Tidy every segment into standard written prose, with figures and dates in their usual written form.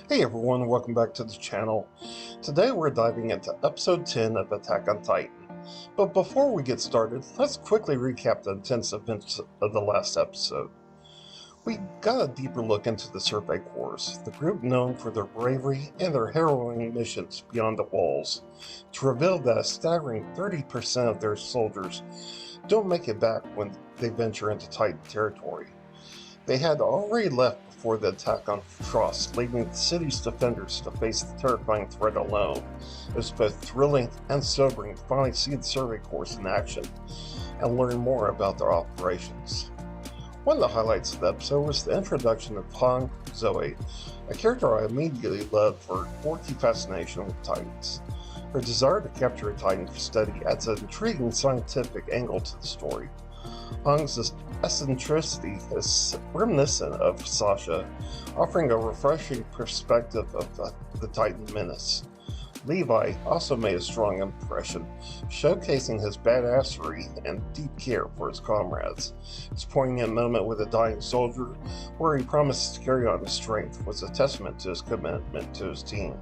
Hey everyone, welcome back to the channel. Today we're diving into episode 10 of Attack on Titan. But before we get started, let's quickly recap the intense events of the last episode. We got a deeper look into the Survey Corps, the group known for their bravery and their harrowing missions beyond the walls, to reveal that a staggering 30% of their soldiers don't make it back when they venture into Titan territory. They had already left before the attack on Frost, leaving the city's defenders to face the terrifying threat alone. It was both thrilling and sobering to finally see the Survey Corps in action and learn more about their operations. One of the highlights of the episode was the introduction of Hong Zoe, a character I immediately loved for her quirky fascination with Titans. Her desire to capture a Titan for study adds an intriguing scientific angle to the story. Hong's eccentricity is reminiscent of Sasha, offering a refreshing perspective of the Titan menace. Levi also made a strong impression, showcasing his badassery and deep care for his comrades. His poignant moment with a dying soldier, where he promises to carry on his strength, was a testament to his commitment to his team.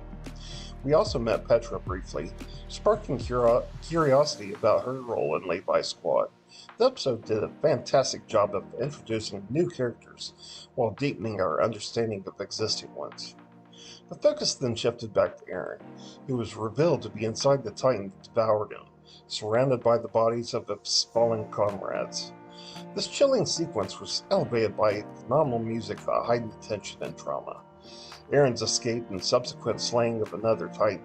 We also met Petra briefly, sparking curiosity about her role in Levi's squad. The episode did a fantastic job of introducing new characters while deepening our understanding of existing ones. The focus then shifted back to Eren, who was revealed to be inside the Titan that devoured him, surrounded by the bodies of his fallen comrades. This chilling sequence was elevated by phenomenal music that heightened tension and trauma. Eren's escape and subsequent slaying of another Titan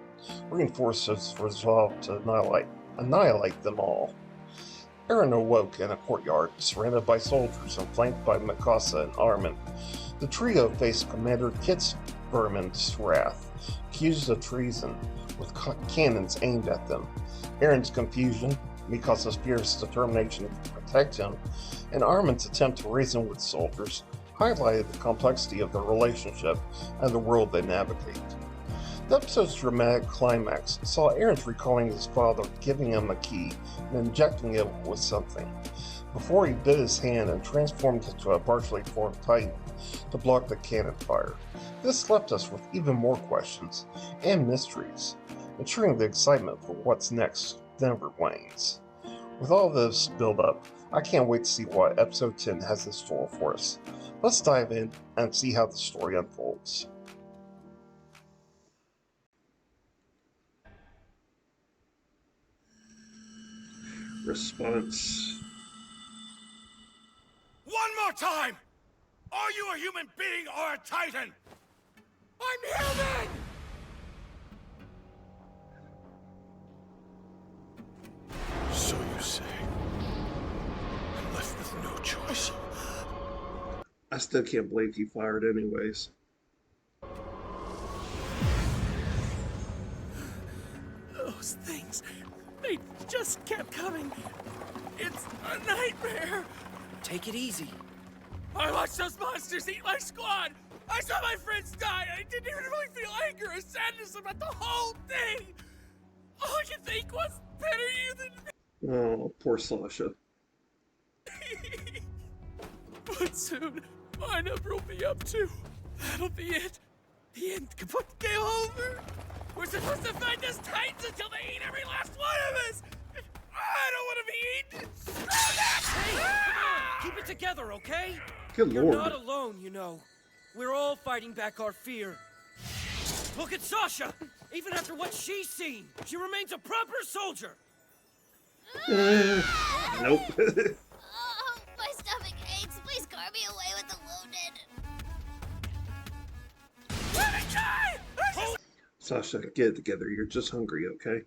reinforced his resolve to annihilate them all. Eren awoke in a courtyard, surrounded by soldiers and flanked by Mikasa and Armin. The trio faced Commander Kitzverman's wrath, accused of treason, with cannons aimed at them. Eren's confusion, Mikasa's fierce determination to protect him, and Armin's attempt to reason with soldiers highlighted the complexity of their relationship and the world they navigate. The episode's dramatic climax saw Eren recalling his father, giving him a key and injecting it with something, before he bit his hand and transformed into a partially formed Titan to block the cannon fire. This left us with even more questions and mysteries, ensuring the excitement for what's next never wanes. With all this build up, I can't wait to see what episode 10 has in store for us. Let's dive in and see how the story unfolds. Response. One more time! Are you a human being or a Titan? I'm human! So you say. I'm left with no choice. I still can't believe he fired anyways. Those things, they just kept coming. It's a nightmare. Take it easy. I watched those monsters eat my squad. I saw my friends die. I didn't even really feel anger or sadness about the whole thing. All I could think was, better you than me. Oh, poor Sasha. But soon, my number will be up too. That'll be it. The end kaput game over. We're supposed to fight those Titans until they eat every last one of us. I don't want to be eaten. Hey, come on, keep it together, okay? Good You're lord. not alone, you know. We're all fighting back our fear. Look at Sasha! Even after what she's seen, she remains a proper soldier! Nope. Oh, my stomach aches. Please cart me away with the wounded. Let me die! Sasha, get it together. You're just hungry, okay?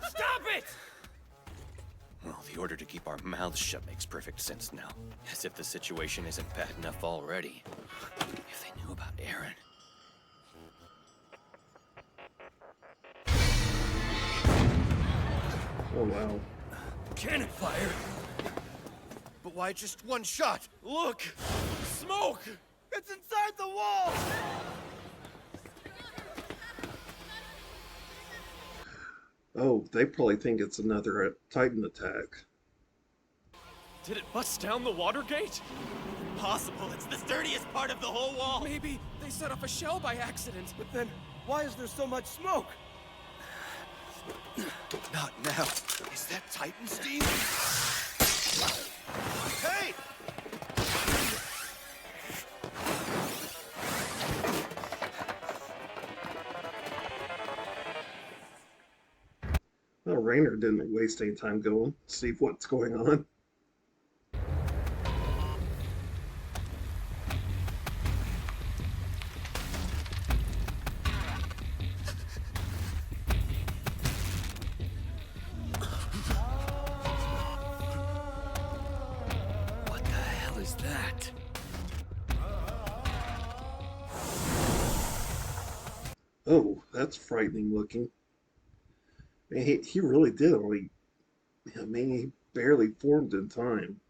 Stop it! Well, the order to keep our mouths shut makes perfect sense now. As if the situation isn't bad enough already. If they knew about Eren. Oh, wow. Cannon fire? But why just one shot? Look! Smoke! It's inside the wall! Oh, they probably think it's another Titan attack. Did it bust down the water gate? impossible. It's the sturdiest part of the whole wall. Maybe they set off a shell by accident. But then, why is there so much smoke? Not now. Is that Titan steam? Hey! Well, Rainer didn't waste any time going to see what's going on. What the hell is that? Oh, that's frightening looking. Man, he really did only, I mean, he barely formed in time.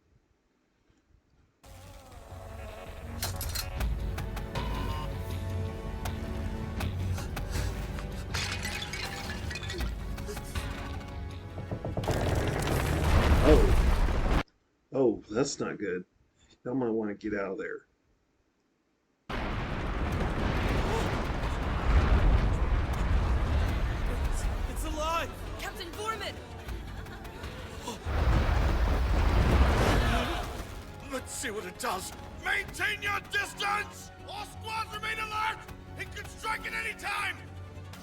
Oh, that's not good. Y'all might want to get out of there. It's alive! Captain Foreman! Let's see what it does. Maintain your distance! All squads remain alert! It can strike at any time!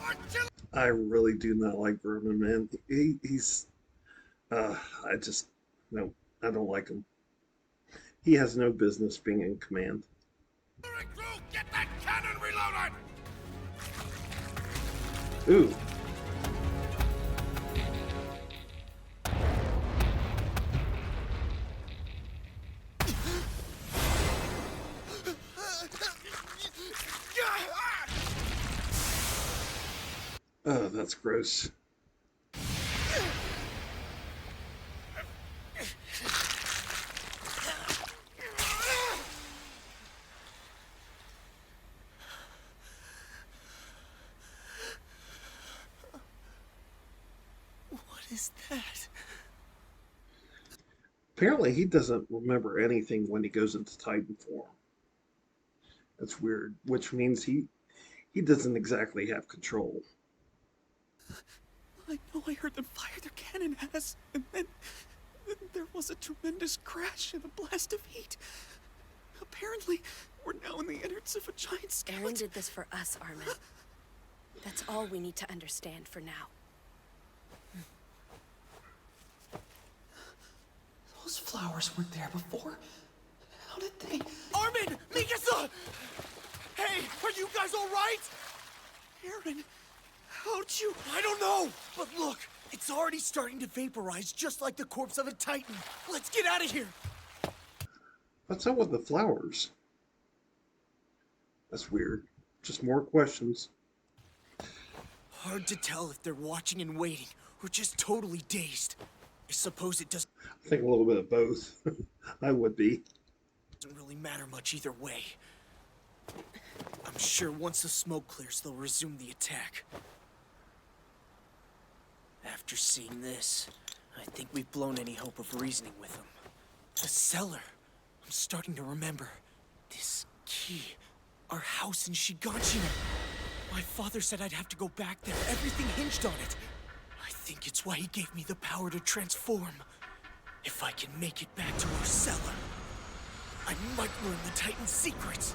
Artillery! I really do not like Vermin, man. He's, I no, I don't like him. He has no business being in command. Crew, get that cannon reloaded! Ooh. Oh, that's gross. What is that? Apparently, he doesn't remember anything when he goes into Titan form. That's weird, which means he doesn't exactly have control. I know I heard them fire their cannon at us, and then there was a tremendous crash and a blast of heat. Apparently, we're now in the innards of a giant skeleton. Aaron did this for us, Armin. That's all we need to understand for now. Those flowers weren't there before. How did they... Armin! Mikasa! Hey, are you guys all right? Aaron, how'd you... I don't know! But look, it's already starting to vaporize just like the corpse of a Titan. Let's get out of here! What's up with the flowers? That's weird. Just more questions. Hard to tell if they're watching and waiting, or just totally dazed. I suppose it doesn't I think a little bit of both. I would be. really matter much either way. I'm sure once the smoke clears, they'll resume the attack. After seeing this, I think we've blown any hope of reasoning with them. The cellar. I'm starting to remember. This key. Our house in Shingeki. My father said I'd have to go back there. Everything hinged on it. I think it's why he gave me the power to transform. If I can make it back to our cellar, I might learn the Titan's secrets.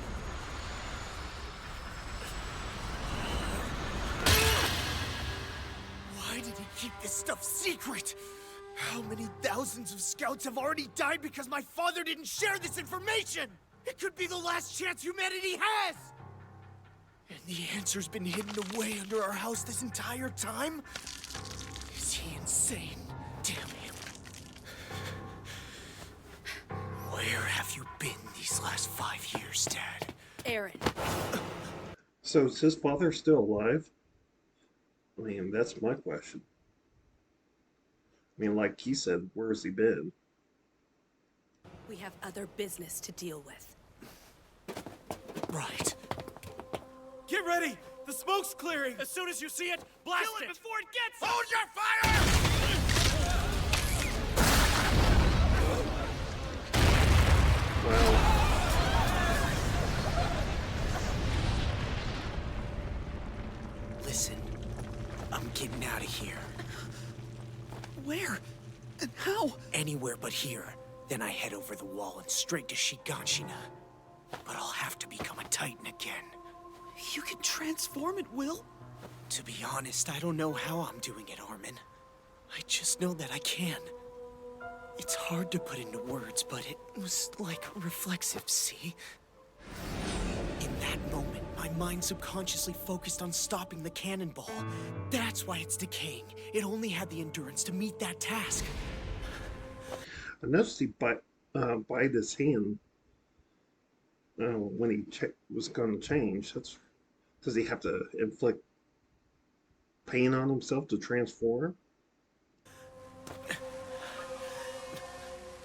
Why did he keep this stuff secret? How many thousands of scouts have already died because my father didn't share this information? It could be the last chance humanity has! And the answer's been hidden away under our house this entire time? Is he insane? Damn him. Where have you been these last 5 years, Dad? Aaron, So is his father still alive? I mean, that's my question. I mean, like he said, where's he been? we have other business to deal with. Right. Get ready! The smoke's clearing! As soon as you see it, blast it! Before it gets... Hold your fire! Wow. getting out of here. Where? And how? Anywhere but here. Then I head over the wall and straight to Shiganshina. But I'll have to become a Titan again. You can transform at will? To be honest, I don't know how I'm doing it, Armin. I just know that I can. It's hard to put into words, but it was like reflexive, see? In that moment, my mind subconsciously focused on stopping the cannonball. That's why it's decaying. It only had the endurance to meet that task. I noticed he bite his hand when he was going to change. Does he have to inflict pain on himself to transform?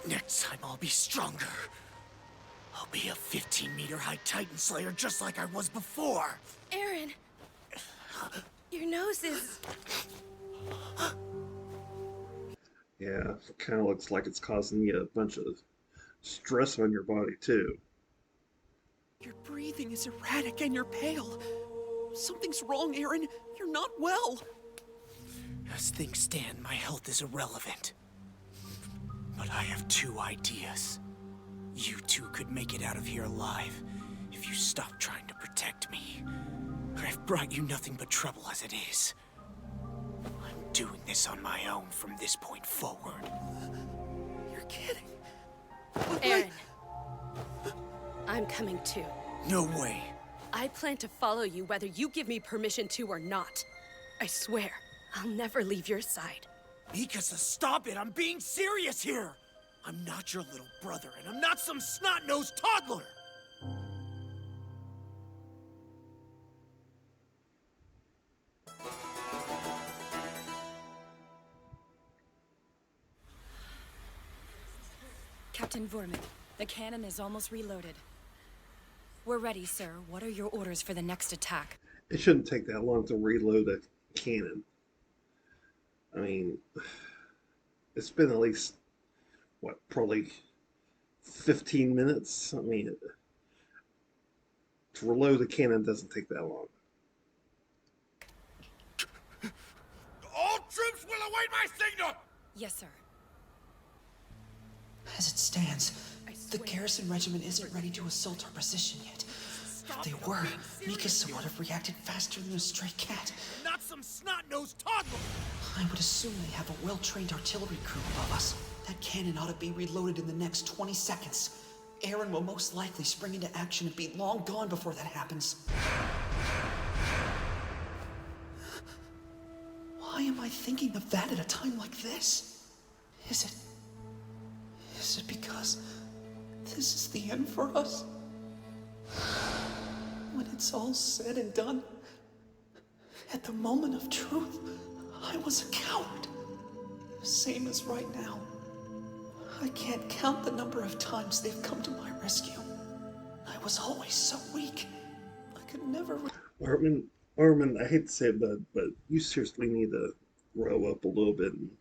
Next time I'll be stronger. I'll be a 15-meter high Titan Slayer just like I was before. Eren, your nose is... Yeah, it kind of looks like it's causing you a bunch of stress on your body too. Your breathing is erratic and you're pale. Something's wrong, Eren. You're not well. As things stand, my health is irrelevant. But I have two ideas. You two could make it out of here alive if you stop trying to protect me. I've brought you nothing but trouble as it is. I'm doing this on my own from this point forward. You're kidding. Eren, I'm coming too. No way. I plan to follow you whether you give me permission to or not. I swear, I'll never leave your side. Mikasa, stop it! I'm being serious here! I'm not your little brother, and I'm not some snot-nosed toddler! Captain Vorman, the cannon is almost reloaded. We're ready, sir. What are your orders for the next attack? It shouldn't take that long to reload a cannon. I mean, it's been at least, what, probably 15 minutes? I mean, to reload a cannon doesn't take that long. All troops will await my signal! Yes, sir. As it stands, the swear. garrison regiment isn't ready to assault our position yet. If they were, Mikasa would have reacted faster than a stray cat. Not some snot-nosed toddler! I would assume they have a well-trained artillery crew above us. That cannon ought to be reloaded in the next 20 seconds. Eren will most likely spring into action and be long gone before that happens. Why am I thinking of that at a time like this? Is it because this is the end for us? When it's all said and done, at the moment of truth, I was a coward. Same as right now. I can't count the number of times they've come to my rescue. I was always so weak. I could never... Armin, I hate to say it, but you seriously need to grow up a little bit and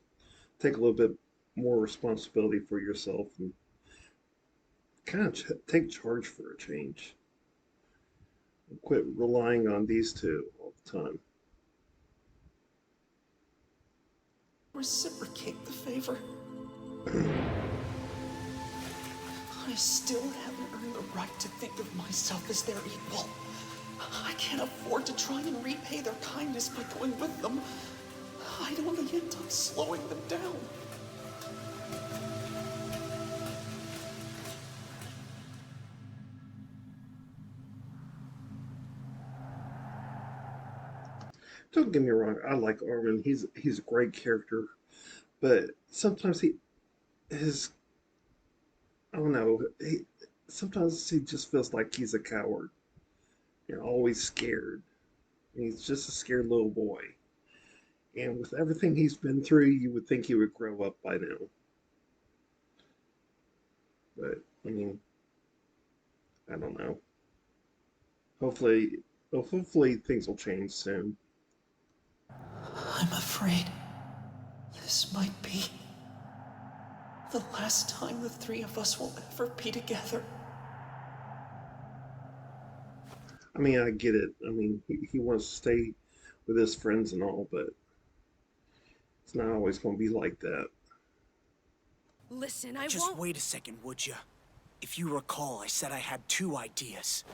take a little bit more responsibility for yourself and kind of take charge for a change. Quit relying on these two all the time. Reciprocate the favor. I still haven't earned the right to think of myself as their equal. I can't afford to try and repay their kindness by going with them. I'd only end up slowing them down. Don't get me wrong, I like Armin. He's a great character, but sometimes I don't know, sometimes he just feels like he's a coward. Always scared. He's just a scared little boy. And with everything he's been through, you would think he would grow up by now. But, I mean, I don't know. Hopefully things will change soon. I'm afraid this might be the last time the three of us will ever be together. I mean, I get it. I mean, he wants to stay with his friends and all, but It's not always going to be like that. Listen, I Just won't. wait a second, would you? If you recall, I said I had 2 ideas.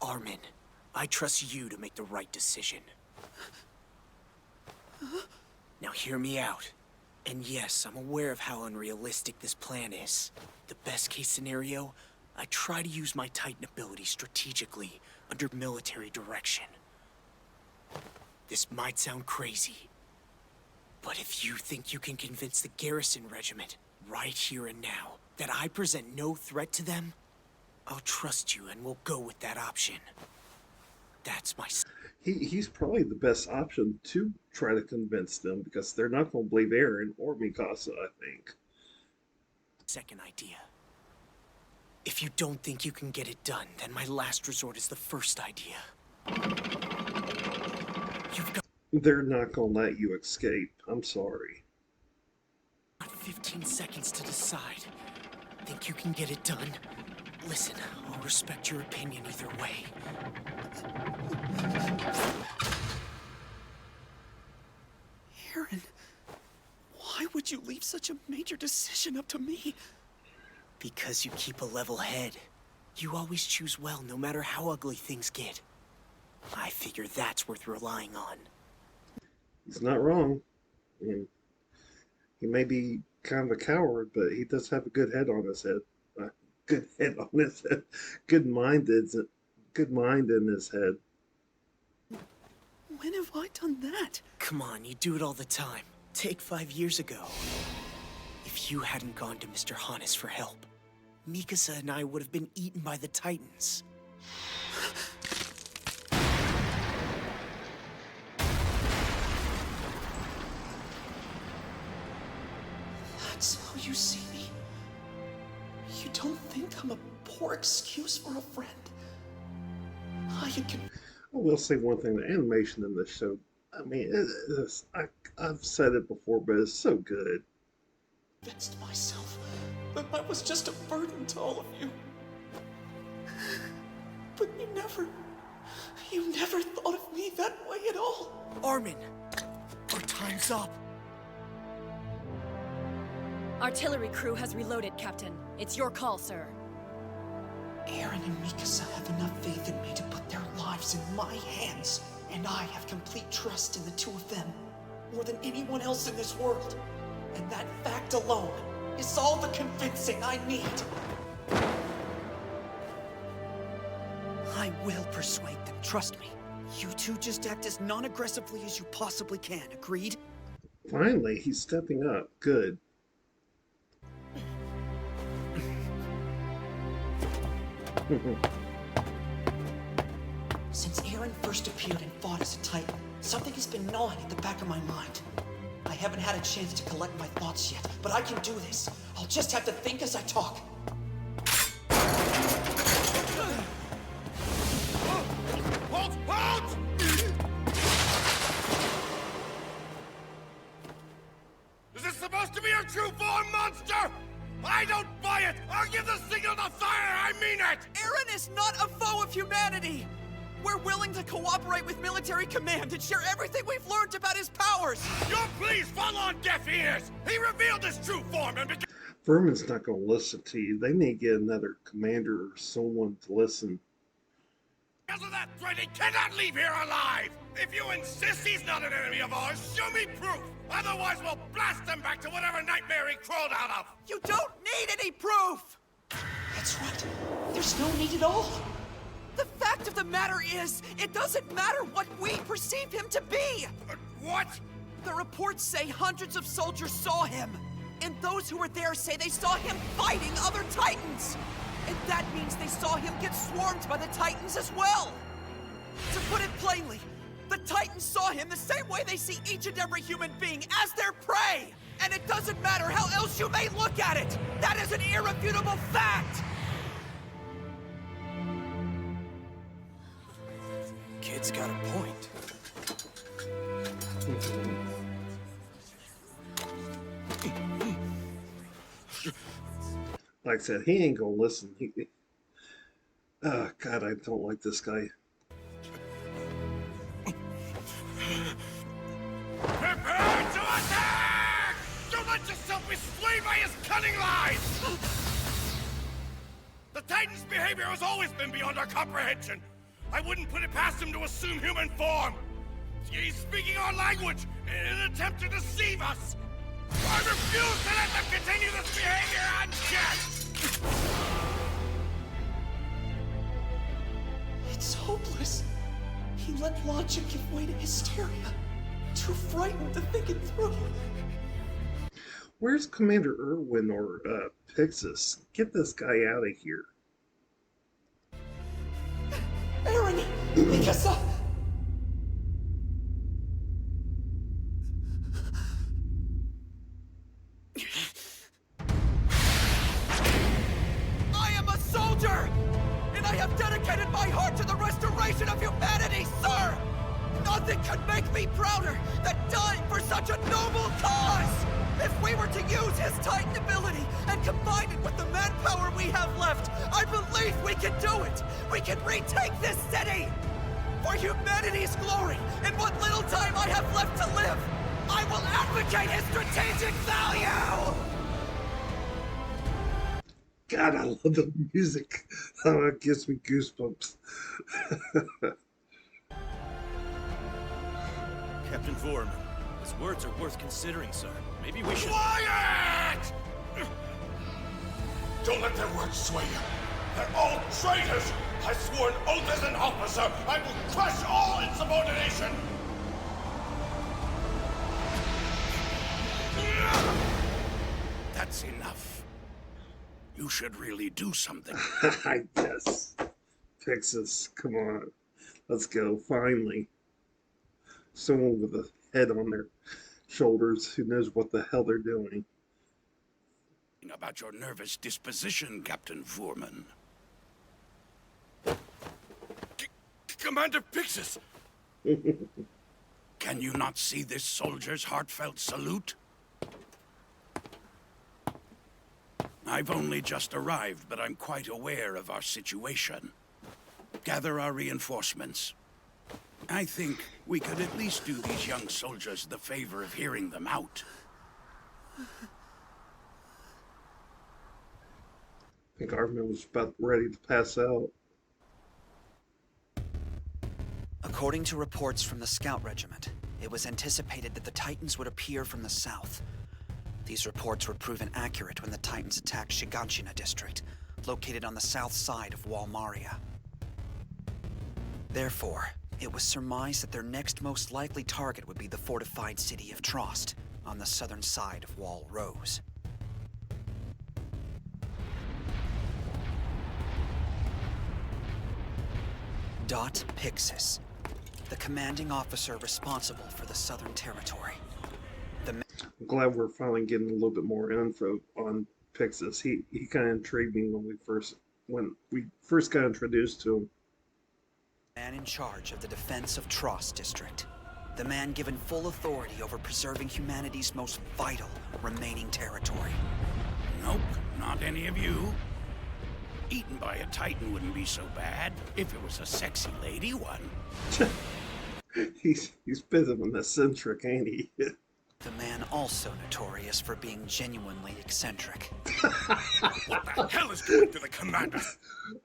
Armin, I trust you to make the right decision. Now hear me out. And yes, I'm aware of how unrealistic this plan is. The best case scenario, I try to use my Titan ability strategically under military direction. This might sound crazy, but if you think you can convince the Garrison Regiment, right here and now, that I present no threat to them, I'll trust you and we'll go with that option. That's my... He's probably the best option to try to convince them, because they're not going to believe Eren or Mikasa, I think. second idea. If you don't think you can get it done, then my last resort is the first idea. You've got They're not going to let you escape. I'm sorry. 15 seconds to decide. Think you can get it done? Listen, I'll respect your opinion either way. Eren, why would you leave such a major decision up to me? Because you keep a level head. You always choose well, no matter how ugly things get. I figure that's worth relying on. He's not wrong. I mean, he may be kind of a coward, but he does have a good head on his head. Good head on his head. Good mind in his head. When have I done that? Come on, you do it all the time. Take 5 years ago. If you hadn't gone to Mr. Hannes for help, Mikasa and I would have been eaten by the Titans. That's how you see me? You don't think I'm a poor excuse for a friend? I will say one thing: the animation in this show, I mean, I've said it before, but it's so good. convinced myself that I was just a burden to all of you. But you never thought of me that way at all. Armin, our time's up. Artillery crew has reloaded, Captain. It's your call, sir. Eren and Mikasa have enough faith in me to put their lives in my hands, and I have complete trust in the two of them, more than anyone else in this world. And that fact alone is all the convincing I need. I will persuade them, trust me. You two just act as non-aggressively as you possibly can, agreed? Finally, he's stepping up. Good. Since Eren first appeared and fought as a Titan, something has been gnawing at the back of my mind. I haven't had a chance to collect my thoughts yet, but I can do this. I'll just have to think as I talk. Halt! Halt! Is this supposed to be your true form, monster? I don't buy it! I'll give the signal to fire! I mean it! Eren is not a foe of humanity! We're willing to cooperate with military command and share everything we've learned about his powers! Your pleas fall on deaf ears! He revealed his true form and became... Furman's not going to listen to you. They need to get another commander or someone to listen. Because of that threat, he cannot leave here alive! If you insist he's not an enemy of ours, show me proof! Otherwise, we'll blast him back to whatever nightmare he crawled out of! You don't need any proof! That's right. There's no need at all. The fact of the matter is, it doesn't matter what we perceive him to be! What? The reports say hundreds of soldiers saw him, and those who were there say they saw him fighting other Titans! And that means they saw him get swarmed by the Titans as well! To put it plainly, the Titans saw him the same way they see each and every human being, as their prey! And it doesn't matter how else you may look at it! That is an irrefutable fact! Kid's got a point. Like I said, he ain't going to listen. Oh, God, I don't like this guy. Prepare to swayed by his cunning lies! The Titan's behavior has always been beyond our comprehension. I wouldn't put it past him to assume human form. He's speaking our language in an attempt to deceive us. I refuse to let them continue this behavior unchecked! It's hopeless. He let logic give way to hysteria. Too frightened to think it through. Where's Commander Irwin or Pixis? Get this guy out of here. Aaron! Mikasa! I am a soldier! And I have dedicated my heart to the restoration of humanity, sir! Nothing could make me prouder than dying for such a noble cause! If we were to use his Titan ability and combine it with the manpower we have left, I believe we can do it! We can retake this city! For humanity's glory, and what little time I have left to live, I will advocate his strategic value! God, I love the music. Oh, it gives me goosebumps. Captain Foreman, his words are worth considering, sir. Maybe we should... Quiet! Don't let their words sway you. They're all traitors! I swore an oath as an officer, I will crush all insubordination! That's enough. You should really do something. I guess. Pixis, come on. Let's go, finally. Someone with a head on their shoulders who knows what the hell they're doing. About your nervous disposition, Captain Foreman. Commander Pixis! Can you not see this soldier's heartfelt salute? I've only just arrived, but I'm quite aware of our situation. Gather our reinforcements. I think we could at least do these young soldiers the favor of hearing them out. I think Armin was about ready to pass out. According to reports from the Scout Regiment, it was anticipated that the Titans would appear from the south. These reports were proven accurate when the Titans attacked Shingeki district, located on the south side of Wall Maria. Therefore, it was surmised that their next most likely target would be the fortified city of Trost, on the southern side of Wall Rose. Pixis, the commanding officer responsible for the Southern Territory. I'm glad we're finally getting a little bit more info on Pixis. He kind of intrigued me when we first got introduced to him. Man in charge of the defense of Trost district. The man given full authority over preserving humanity's most vital remaining territory. Nope, not any of you. Eaten by a Titan wouldn't be so bad if it was a sexy lady one. He's a bit of an eccentric, ain't he? The man also notorious for being genuinely eccentric. What the hell is going through the commander?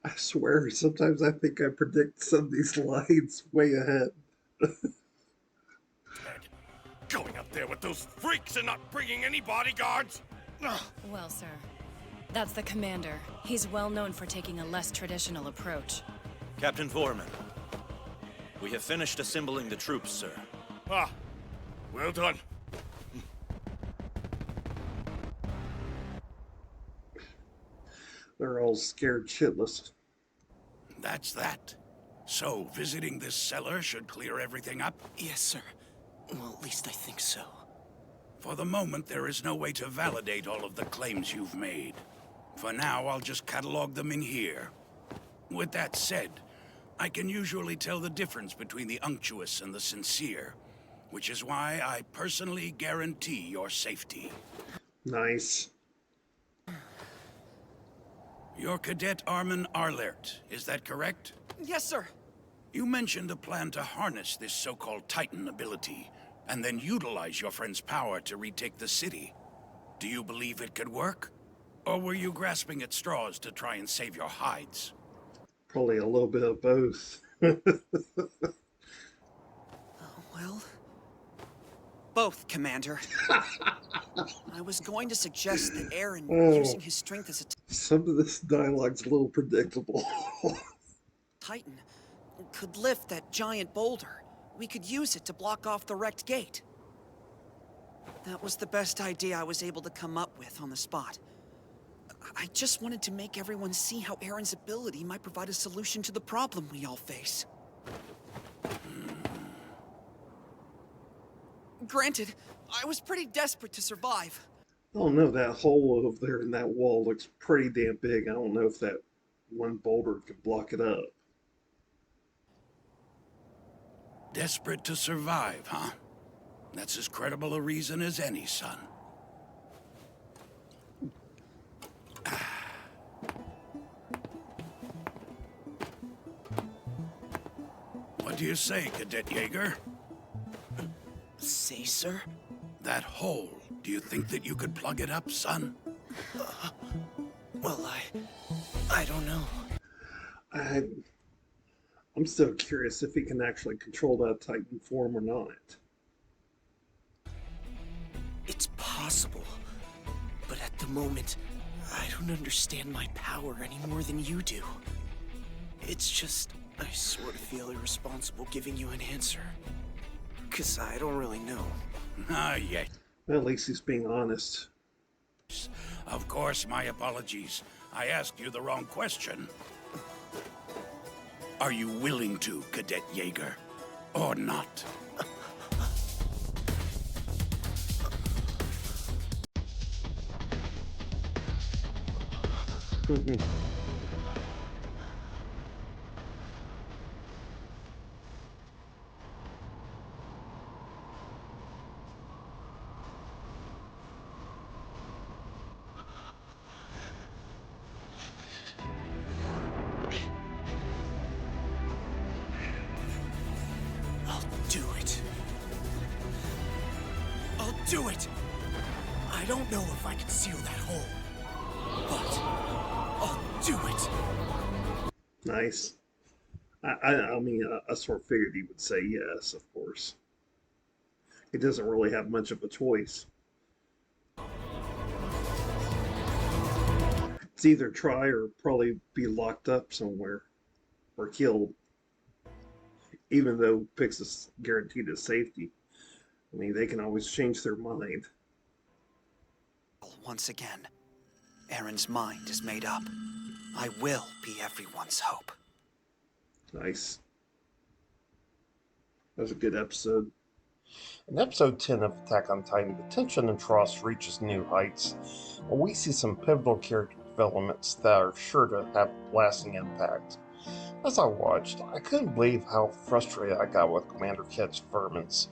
I swear, sometimes I think I predict some of these lines way ahead. Going up there with those freaks and not bringing any bodyguards? Well, sir, that's the commander. He's well known for taking a less traditional approach. Captain Foreman, we have finished assembling the troops, sir. Ah, well done. They're all scared shitless. That's that. So, visiting this cellar should clear everything up? Yes, sir. Well, at least I think so. For the moment, there is no way to validate all of the claims you've made. For now, I'll just catalog them in here. With that said, I can usually tell the difference between the unctuous and the sincere, which is why I personally guarantee your safety. Nice. You're Cadet Armin Arlert, is that correct? Yes, sir. You mentioned a plan to harness this so-called Titan ability, and then utilize your friend's power to retake the city. Do you believe it could work? Or were you grasping at straws to try and save your hides? Probably a little bit of both. Well, both, Commander. I was going to suggest that Aaron, using his strength as a Some of this dialogue's a little predictable. Titan, could lift that giant boulder. We could use it to block off the wrecked gate. That was the best idea I was able to come up with on the spot. I just wanted to make everyone see how Aaron's ability might provide a solution to the problem we all face. Granted, I was pretty desperate to survive. I don't know, that hole over there in that wall looks pretty damn big. I don't know if that one boulder could block it up. Desperate to survive, huh? That's as credible a reason as any, son. What do you say, Cadet Jaeger? Say, sir? That hole, do you think that you could plug it up, son? Well, I don't know. I'm still curious if he can actually control that Titan form or not. It's possible, but at the moment, I don't understand my power any more than you do. It's just, I sort of feel irresponsible giving you an answer. 'Cause I don't really know. Yeah. Well, at least he's being honest. Of course, my apologies. I asked you the wrong question. Are you willing to, Cadet Jaeger, or not? I'll do it. I'll do it! I don't know if I can seal that hole, but I'll do it! Nice. I mean, I sort of figured he would say yes, of course. He doesn't really have much of a choice. It's either try or probably be locked up somewhere or killed. Even though Pix is guaranteed his safety. I mean, they can always change their mind. Once again, Aaron's mind is made up. I will be everyone's hope. Nice. That was a good episode. In episode 10 of Attack on Titan, the tension in Tross reaches new heights, and we see some pivotal character developments that are sure to have lasting impact. As I watched, I couldn't believe how frustrated I got with Commander Ketch Furman's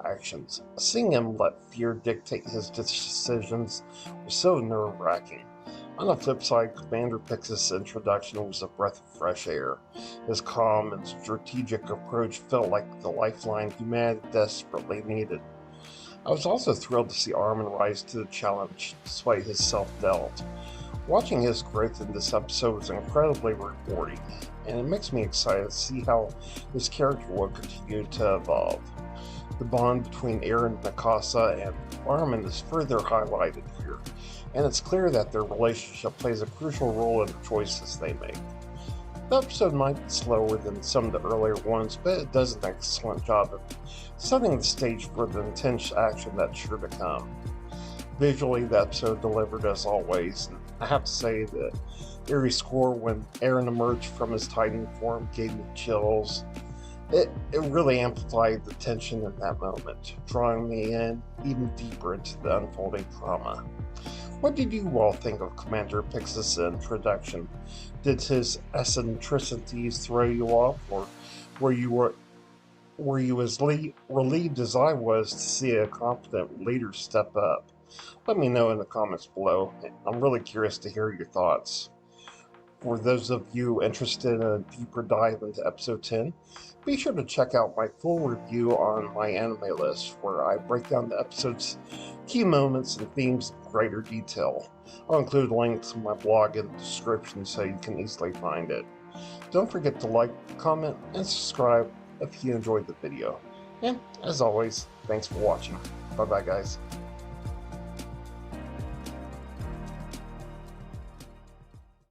actions. Seeing him let fear dictate his decisions was so nerve-wracking. On the flip side, Commander Pix's introduction was a breath of fresh air. His calm and strategic approach felt like the lifeline humanity desperately needed. I was also thrilled to see Armin rise to the challenge despite his self-doubt. Watching his growth in this episode was incredibly rewarding, and it makes me excited to see how his character will continue to evolve. The bond between Aaron Mikasa and Armin is further highlighted here, and it's clear that their relationship plays a crucial role in the choices they make. The episode might be slower than some of the earlier ones, but it does an excellent job of setting the stage for the intense action that's sure to come. Visually, the episode delivered as always, and I have to say that eerie score when Aaron emerged from his Titan form gave me chills. It really amplified the tension in that moment, drawing me in even deeper into the unfolding drama. What did you all think of Commander Pix's introduction? Did his eccentricities throw you off, or were you as relieved as I was to see a competent leader step up? Let me know in the comments below. I'm really curious to hear your thoughts. For those of you interested in a deeper dive into episode 10, be sure to check out my full review on my anime list, where I break down the episode's key moments and themes in greater detail. I'll include links to my blog in the description so you can easily find it. Don't forget to like, comment, and subscribe if you enjoyed the video. And as always, thanks for watching. Bye bye guys.